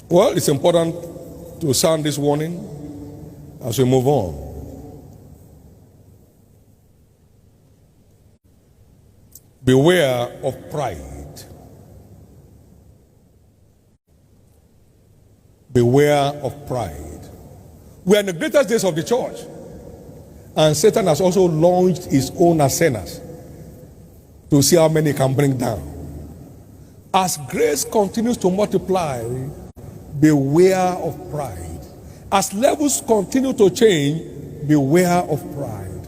Well, it's important to sound this warning as we move on. Beware of pride. Beware of pride. We are in the greatest days of the church, and Satan has also launched his own assailants to see how many he can bring down. As grace continues to multiply, beware of pride. As levels continue to change, beware of pride.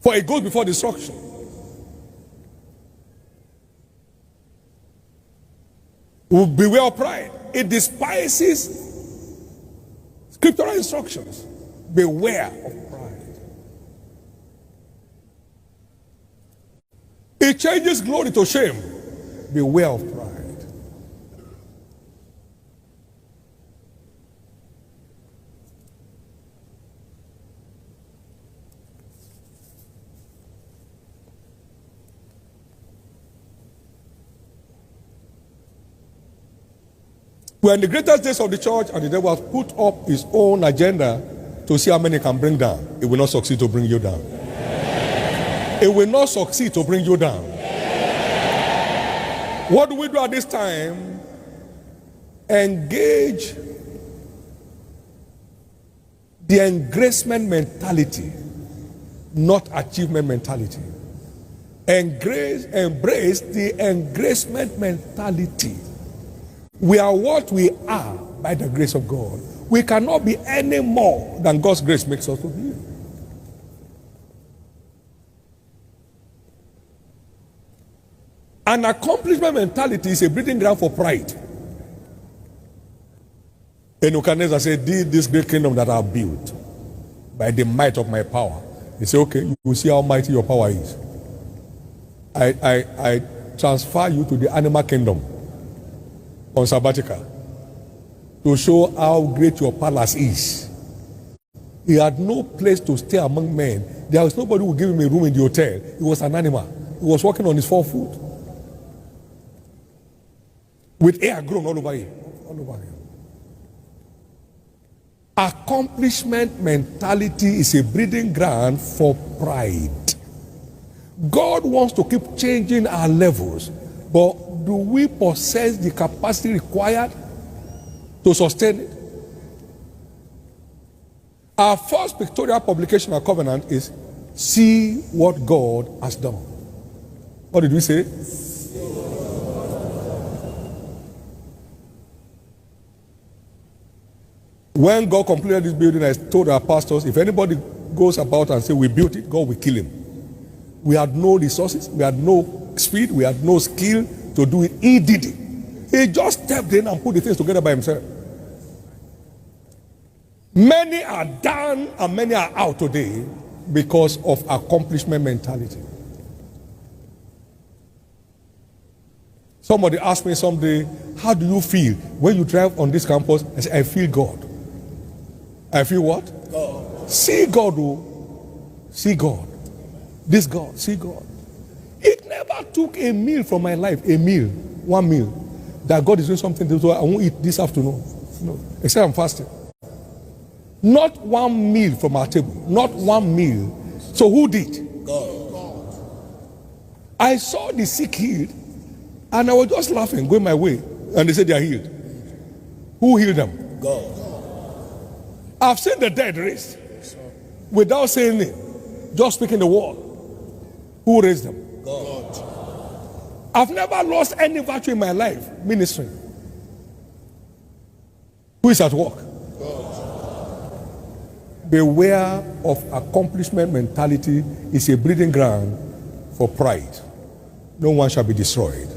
For it goes before destruction. Beware of pride. It despises scriptural instructions. Beware of pride. It changes glory to shame. Beware of pride. We are in the greatest days of the church, and the devil has put up his own agenda to see how many can bring down. It will not succeed to bring you down. It will not succeed to bring you down. What do we do at this time? Engage the engracement mentality, not achievement mentality. Embrace the engracement mentality. We are what we are by the grace of God. We cannot be any more than God's grace makes us to be. An accomplishment mentality is a breeding ground for pride. And Nebuchadnezzar said, this great kingdom that I have built by the might of my power. He said, okay, you will see how mighty your power is. I transfer you to the animal kingdom on sabbatical to show how great your palace is. He had no place to stay among men. There was nobody who would give him a room in the hotel. He was an animal. He was walking on his 4 foot with hair grown all over him. Accomplishment mentality is a breeding ground for pride. God wants to keep changing our levels, but do we possess the capacity required to sustain it? Our first pictorial publication of covenant is See What God Has Done. What did we say? When God completed this building, I told our pastors, if anybody goes about and say we built it, God will kill him. We had no resources, we had no speed, we had no skill to do it. He did it. He just stepped in and put the things together by himself. Many are down and many are out today because of accomplishment mentality. Somebody asked me someday, how do you feel when you drive on this campus? I said, I feel God. I feel what? God. See God, oh. See God. This God, see God. It never took a meal from my life, a meal, one meal, that God is doing something to do. I won't eat this afternoon. No, except I'm fasting. Not one meal from our table. Not one meal. So who did? God. I saw the sick healed, and I was just laughing, going my way, and they said they are healed. Who healed them? God. I've seen the dead raised without saying it, just speaking the word. Who raised them? God. I've never lost any virtue in my life ministering. Who is at work? God. Beware of accomplishment mentality. Is a breeding ground for pride. No one shall be destroyed.